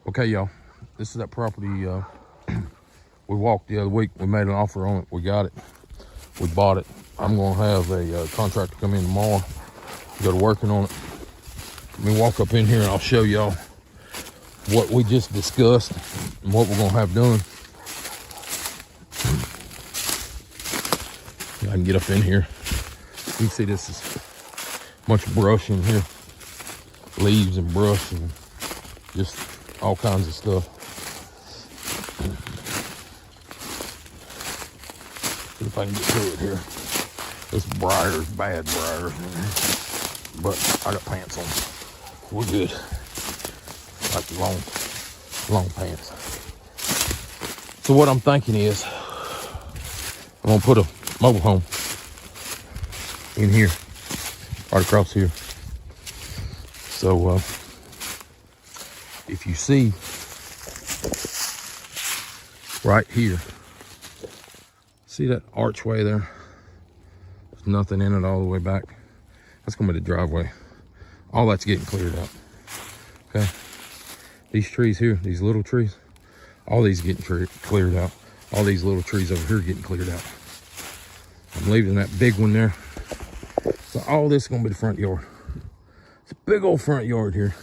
Okay, y'all, this is that property we walked the other week. We made an offer on it. We got it. We bought it. I'm gonna have a contractor come in tomorrow, go to working on it. Let me walk up in here and I'll show y'all what we just discussed and what we're gonna have done. I can get up in here. You can see this is much brush in here, leaves and brush and just all kinds of stuff. See if I can get through it here. This briar's bad briar, but I got pants on. We're good. Like long pants. So what I'm thinking is, I'm gonna put a mobile home in here, right across here. So if you see right here, see that archway there? There's nothing in it all the way back. That's gonna be the driveway. All that's getting cleared out. Okay. These trees here, these little trees, all these getting cleared out. All these little trees over here getting cleared out. I'm leaving that big one there. So all this is gonna be the front yard. It's a big old front yard here.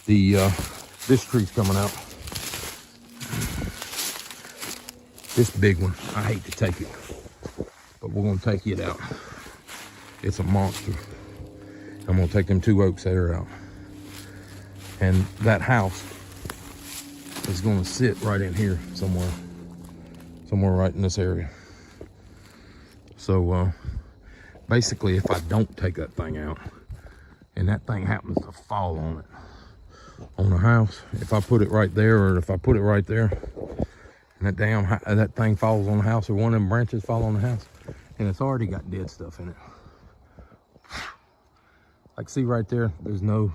This tree's coming out. This big one, I hate to take it, but we're gonna take it out. It's a monster. I'm gonna take them 2 oaks that are out. And that house is gonna sit right in here somewhere right in this area. So basically, if I don't take that thing out and that thing happens to fall on it, on the house, if I put it right there, or if I put it right there and that thing falls on the house, or one of them branches fall on the house, and it's already got dead stuff in it. Like, see right there, there's no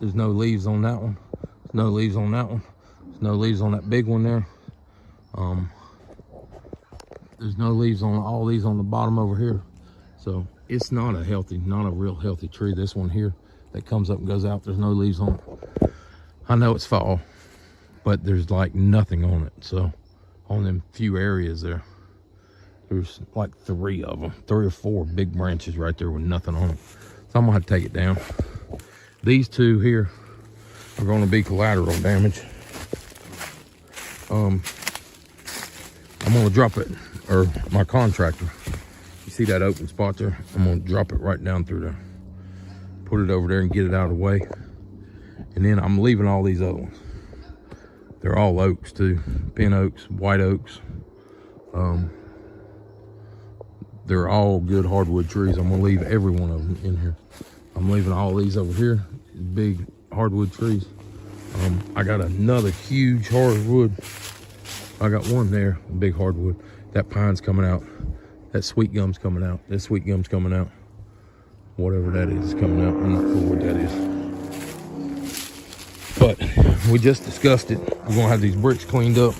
leaves on that one. There's no leaves on that one. There's no leaves on that big one there. There's no leaves on all these on the bottom over here. So it's not a real healthy tree. This one here that comes up and goes out, there's no leaves on it. I know it's fall, but there's like nothing on it. So on them few areas there, there's like 3 of them, 3 or 4 big branches right there with nothing on them. So I'm gonna have to take it down. These 2 here are gonna be collateral damage. I'm gonna drop it, or my contractor, you see that open spot there? I'm gonna drop it right down through there. Put it over there and get it out of the way. And then I'm leaving all these other ones. They're all oaks too, pin oaks, white oaks. They're all good hardwood trees. I'm gonna leave every one of them in here. I'm leaving all these over here, big hardwood trees. I got another huge hardwood. I got one there, big hardwood. That pine's coming out. That sweet gum's coming out. That sweet gum's coming out. Whatever that is coming out. I'm not sure what that is. But we just discussed it. We're gonna have these bricks cleaned up.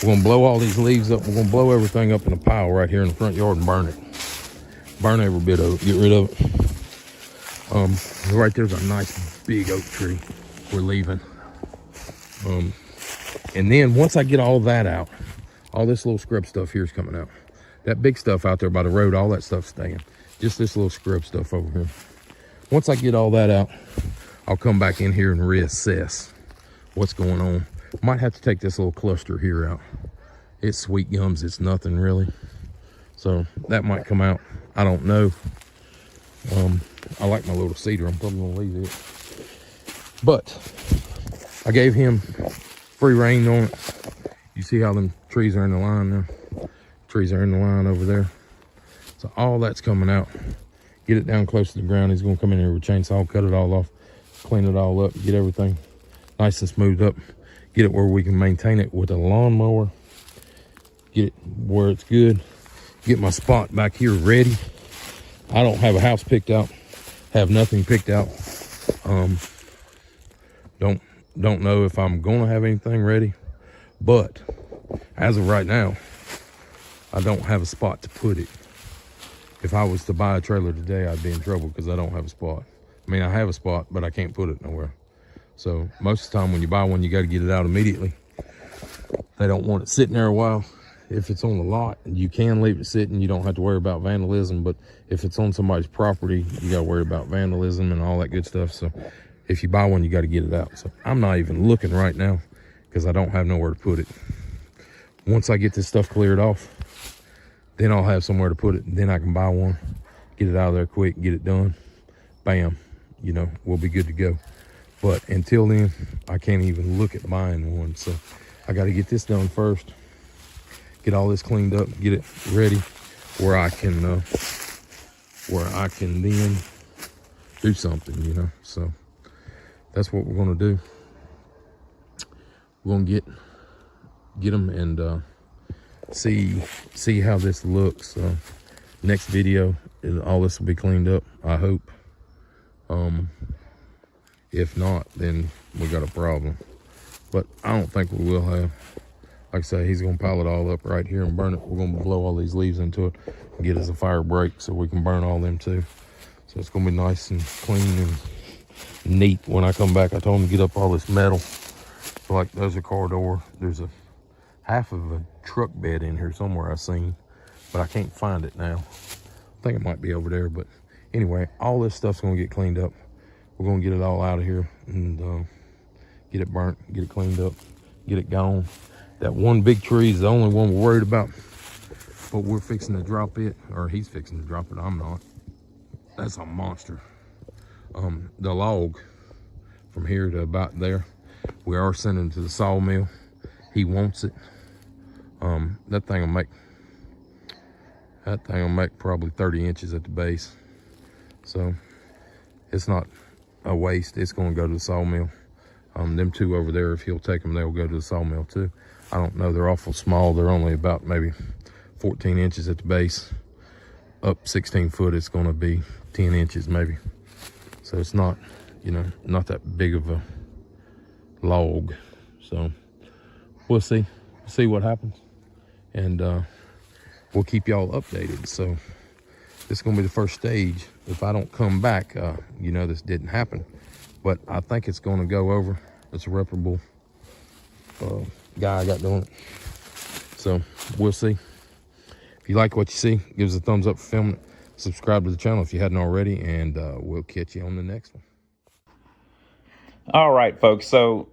We're gonna blow all these leaves up. We're gonna blow everything up in a pile right here in the front yard and burn it. Burn every bit of it, get rid of it. Right there's a nice big oak tree we're leaving. And then once I get all that out, all this little scrub stuff here is coming out. That big stuff out there by the road, all that stuff's staying. Just this little scrub stuff over here. Once I get all that out, I'll come back in here and reassess what's going on. Might have to take this little cluster here out. It's sweet gums, it's nothing really. So that might come out, I don't know. I like my little cedar, I'm probably gonna leave it. But I gave him free rein on it. You see how them trees are in the line there? Trees are in the line over there. So all that's coming out. Get it down close to the ground. He's gonna come in here with a chainsaw, cut it all off, clean it all up, get everything nice and smoothed up. Get it where we can maintain it with a lawnmower. Get it where it's good. Get my spot back here ready. I don't have a house picked out. Have nothing picked out. Don't know if I'm gonna have anything ready. But as of right now, I don't have a spot to put it. If I was to buy a trailer today, I'd be in trouble because I don't have a spot. I mean, I have a spot, but I can't put it nowhere. So most of the time when you buy one, you got to get it out immediately. They don't want it sitting there a while. If it's on the lot, you can leave it sitting. You don't have to worry about vandalism. But if it's on somebody's property, you got to worry about vandalism and all that good stuff. So if you buy one, you got to get it out. So I'm not even looking right now because I don't have nowhere to put it. Once I get this stuff cleared off, then I'll have somewhere to put it. Then I can buy one, get it out of there quick, get it done. Bam, you know, we'll be good to go. But until then, I can't even look at buying one. So I got to get this done first, get all this cleaned up, get it ready where I can then do something, you know. So that's what we're going to do. We're going to get them and see how this looks. Next video, all this will be cleaned up, I hope. If not, then we got a problem. But I don't think we will have. Like I say, he's gonna pile it all up right here and burn it. We're gonna blow all these leaves into it and get us a fire break so we can burn all them too. So it's gonna be nice and clean and neat when I come back. I told him to get up all this metal. So like there's a car door. There's a half of a truck bed in here somewhere I seen, but I can't find it now. I think it might be over there, but anyway, all this stuff's gonna get cleaned up. We're gonna get it all out of here and get it burnt, get it cleaned up, get it gone. That one big tree is the only one we're worried about, but we're fixing to drop it, or he's fixing to drop it, I'm not. That's a monster. The log from here to about there, we are sending to the sawmill. He wants it. That thing will make probably 30 inches at the base. So it's not a waste. It's going to go to the sawmill. Them two over there, if he'll take them, they'll go to the sawmill too. I don't know, they're awful small. They're only about maybe 14 inches at the base. Up 16 foot, it's going to be 10 inches maybe. So it's not, you know, not that big of a log. So we'll see what happens, and we'll keep y'all updated. So this is going to be the first stage. If I don't come back, you know, this didn't happen, but I think it's going to go over. It's a reputable guy I got doing it. So we'll see. If you like what you see, give us a thumbs up for filming it. Subscribe to the channel if you hadn't already, and we'll catch you on the next one. All right, folks. So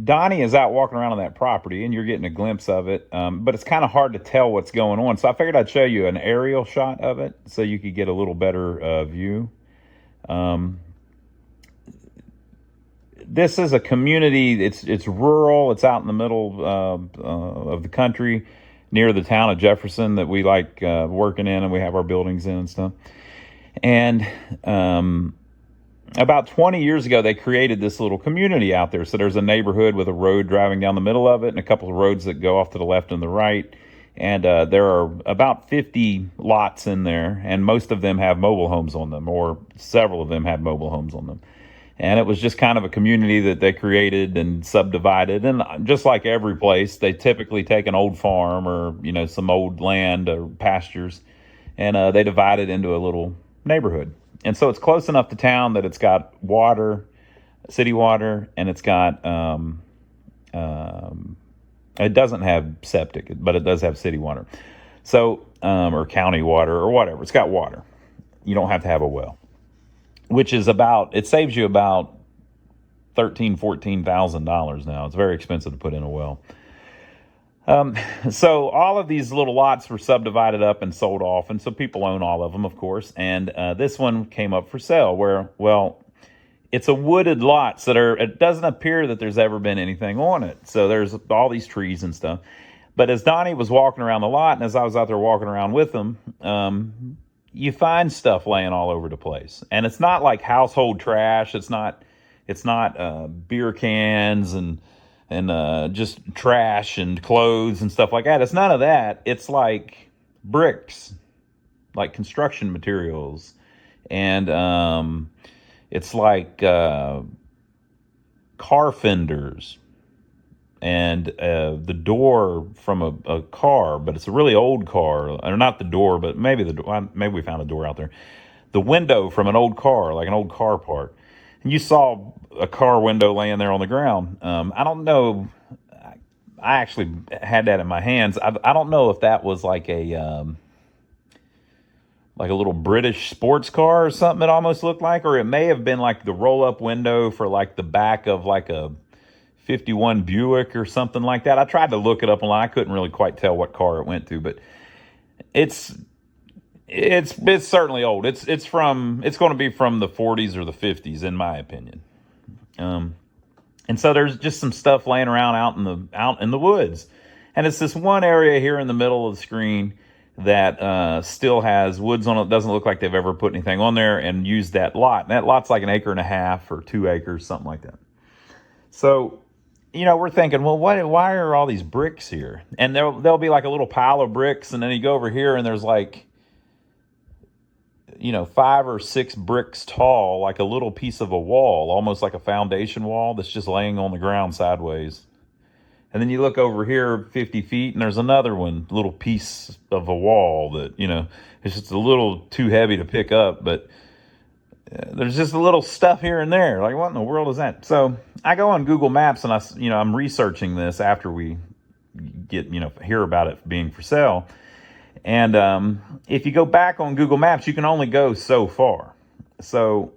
Donnie is out walking around on that property, and you're getting a glimpse of it, but it's kind of hard to tell what's going on. So I figured I'd show you an aerial shot of it so you could get a little better view. This is a community. It's rural. It's out in the middle of the country, near the town of Jefferson that we like working in, and we have our buildings in and stuff. And about 20 years ago, they created this little community out there. So there's a neighborhood with a road driving down the middle of it and a couple of roads that go off to the left and the right. And there are about 50 lots in there, and most of them have mobile homes on them, or several of them have mobile homes on them. And it was just kind of a community that they created and subdivided. And just like every place, they typically take an old farm or, you know, some old land or pastures, and they divide it into a little neighborhood. And so it's close enough to town that it's got water, city water, and it's got, it doesn't have septic, but it does have city water. So, or county water or whatever. It's got water. You don't have to have a well, which is it saves you about $13,000, $14,000 now. It's very expensive to put in a well. So all of these little lots were subdivided up and sold off, and so people own all of them, of course. And this one came up for sale where, well, it's a wooded lot, so it doesn't appear that there's ever been anything on it. So there's all these trees and stuff. But as Donnie was walking around the lot, and as I was out there walking around with him, you find stuff laying all over the place. And it's not like household trash. It's not beer cans and just trash and clothes and stuff like that. It's none of that. It's like bricks, like construction materials. And it's like car fenders and the door from a car, but it's a really old car. Or not the door, but maybe we found a door out there. the window from an old car, like an old car part. And you saw a car window laying there on the ground. I don't know. I actually had that in my hands. I don't know if that was like a little British sports car or something. It almost looked like, or it may have been like the roll-up window for like the back of like a 51 Buick or something like that. I tried to look it up online. I couldn't really quite tell what car it went to, but it's certainly old. It's going to be from the 40s or the 50s, in my opinion. And so there's just some stuff laying around out in the woods, and it's this one area here in the middle of the screen that still has woods on it. Doesn't look like they've ever put anything on there and used that lot. And that lot's like 1.5 acres or 2 acres, something like that. So, we're thinking, well, why are all these bricks here? And there'll be like a little pile of bricks, and then you go over here and there's like 5 or 6 bricks tall, like a little piece of a wall, almost like a foundation wall that's just laying on the ground sideways. And then you look over here 50 feet and there's another little piece of a wall that, it's just a little too heavy to pick up, but there's just a little stuff here and there. Like, what in the world is that? So I go on Google Maps and I'm researching this after we hear about it being for sale. And if you go back on Google Maps, you can only go so far. So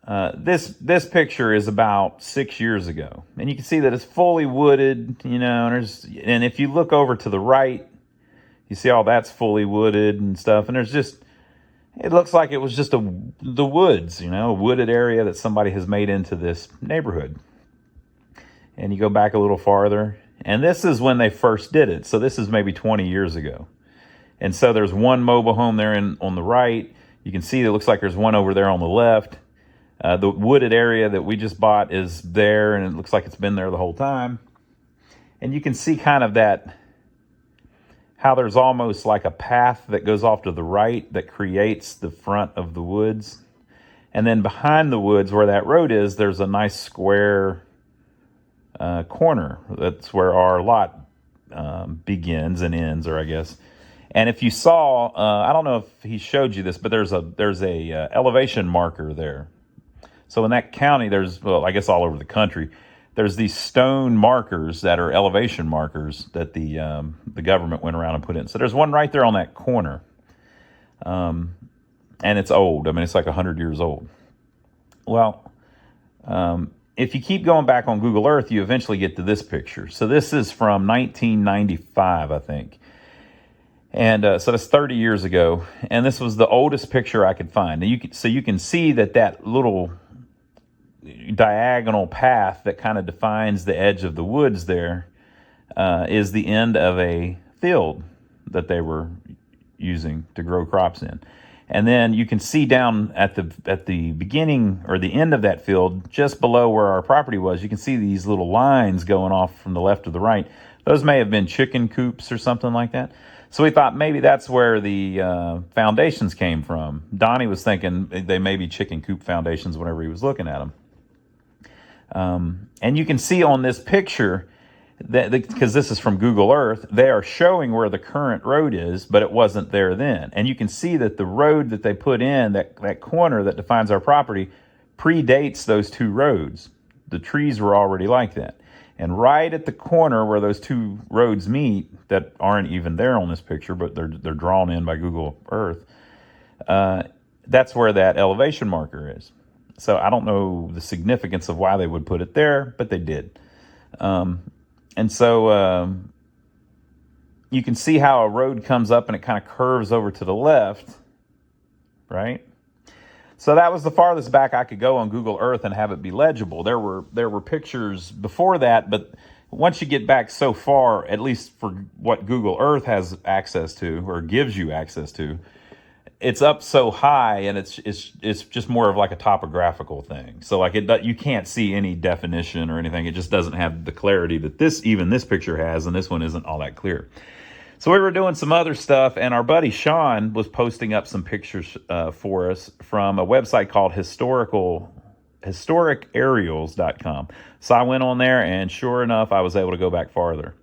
this picture is about 6 years ago, and you can see that it's fully wooded. And if you look over to the right, you see all that's fully wooded and stuff. And it looks like it was just the woods, a wooded area that somebody has made into this neighborhood. And you go back a little farther. And this is when they first did it. So this is maybe 20 years ago. And so there's one mobile home there on the right. You can see it looks like there's one over there on the left. The wooded area that we just bought is there, and it looks like it's been there the whole time. And you can see kind of how there's almost like a path that goes off to the right that creates the front of the woods. And then behind the woods where that road is, there's a nice square corner. That's where our lot begins and ends, or I guess. And if you saw, I don't know if he showed you this, but there's a elevation marker there. So in that county, I guess all over the country, there's these stone markers that are elevation markers that the government went around and put in. So there's one right there on that corner, and it's old. I mean, it's like 100 years old. Well, if you keep going back on Google Earth, you eventually get to this picture. So this is from 1995, I think. And so that's 30 years ago. And this was the oldest picture I could find. You can see that little diagonal path that kind of defines the edge of the woods there is the end of a field that they were using to grow crops in. And then you can see down at the beginning or the end of that field, just below where our property was, you can see these little lines going off from the left to the right. Those may have been chicken coops or something like that. So we thought maybe that's where the foundations came from. Donnie was thinking they may be chicken coop foundations whenever he was looking at them. And you can see on this picture, because this is from Google Earth, they are showing where the current road is, but it wasn't there then. And you can see that the road that they put in, that corner that defines our property, predates those two roads. The trees were already like that. And right at the corner where those two roads meet, that aren't even there on this picture, but they're drawn in by Google Earth, that's where that elevation marker is. So I don't know the significance of why they would put it there, but they did. And so you can see how a road comes up and it kind of curves over to the left, right? So that was the farthest back I could go on Google Earth and have it be legible. There were pictures before that, but once you get back so far, at least for what Google Earth has access to or gives you access to, it's up so high, and it's just more of like a topographical thing. So like you can't see any definition or anything. It just doesn't have the clarity that this picture has, and this one isn't all that clear. So we were doing some other stuff, and our buddy Sean was posting up some pictures for us from a website called historicaerials.com. So I went on there, and sure enough, I was able to go back farther.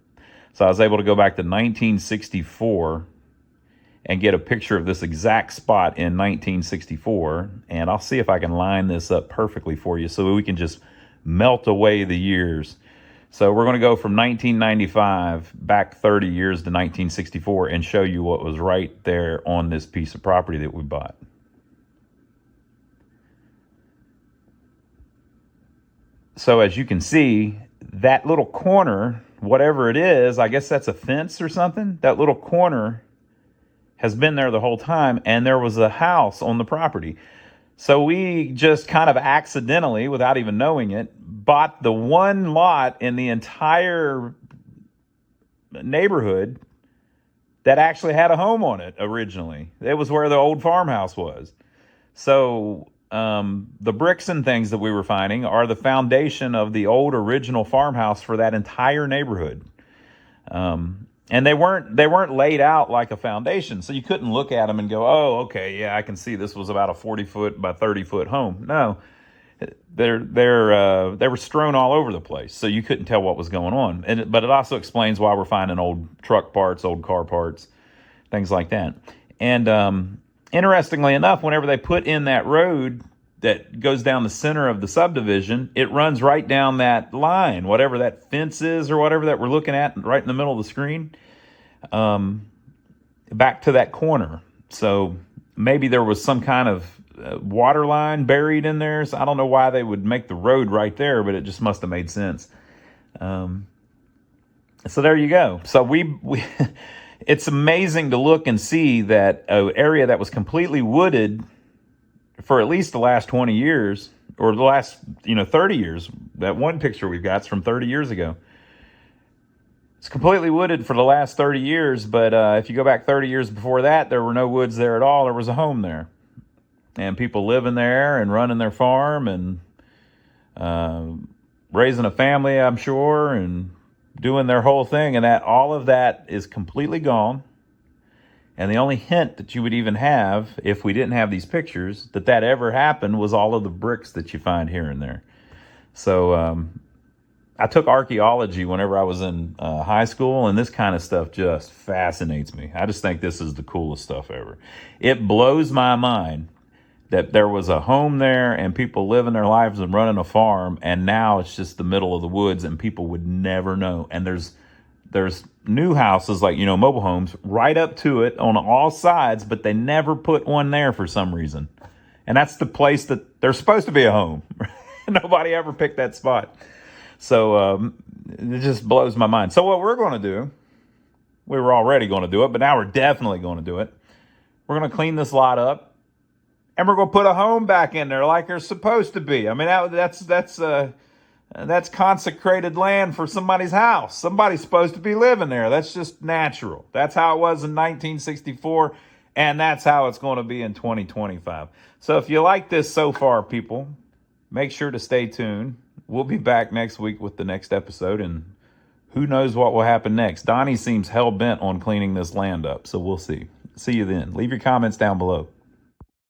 So I was able to go back to 1964 and get a picture of this exact spot in 1964. And I'll see if I can line this up perfectly for you so we can just melt away the years. So we're going to go from 1995 back 30 years to 1964 and show you what was right there on this piece of property that we bought. So as you can see, that little corner, whatever it is, I guess that's a fence or something. That little corner has been there the whole time, and there was a house on the property. So we just kind of accidentally, without even knowing it, bought the one lot in the entire neighborhood that actually had a home on it originally. It was where the old farmhouse was. So the bricks and things that we were finding are the foundation of the old original farmhouse for that entire neighborhood. And they weren't laid out like a foundation, so you couldn't look at them and go, oh, okay, yeah, I can see this was about a 40-foot by 30-foot home. No, they were strewn all over the place, so you couldn't tell what was going on. But it also explains why we're finding old truck parts, old car parts, things like that. And interestingly enough, whenever they put in that road that goes down the center of the subdivision, it runs right down that line, whatever that fence is or whatever that we're looking at right in the middle of the screen, back to that corner. So maybe there was some kind of water line buried in there. So I don't know why they would make the road right there, but it just must have made sense. So there you go. So we it's amazing to look and see that an area that was completely wooded for at least the last 20 years, or the last 30 years. That one picture we've got is from 30 years ago. It's completely wooded for the last 30 years, but if you go back 30 years before that, there were no woods there at all. There was a home there, and people living there and running their farm and raising a family, I'm sure, and doing their whole thing. And that all of that is completely gone. And the only hint that you would even have, if we didn't have these pictures, that ever happened was all of the bricks that you find here and there. So I took archaeology whenever I was in high school, and this kind of stuff just fascinates me. I just think this is the coolest stuff ever. It blows my mind that there was a home there and people living their lives and running a farm, and now it's just the middle of the woods and people would never know. And there's new houses, like, mobile homes right up to it on all sides, but they never put one there for some reason. And that's the place that there's supposed to be a home. Nobody ever picked that spot. So it just blows my mind. So what we're going to do, we were already going to do it, but now we're definitely going to do it. We're going to clean this lot up, and we're going to put a home back in there like there's supposed to be. I mean, that's consecrated land for somebody's house. Somebody's supposed to be living there. That's just natural. That's how it was in 1964, and that's how it's going to be in 2025. So if you like this so far, people, make sure to stay tuned. We'll be back next week with the next episode, and who knows what will happen next. Donnie seems hell-bent on cleaning this land up, so we'll see. See you then. Leave your comments down below.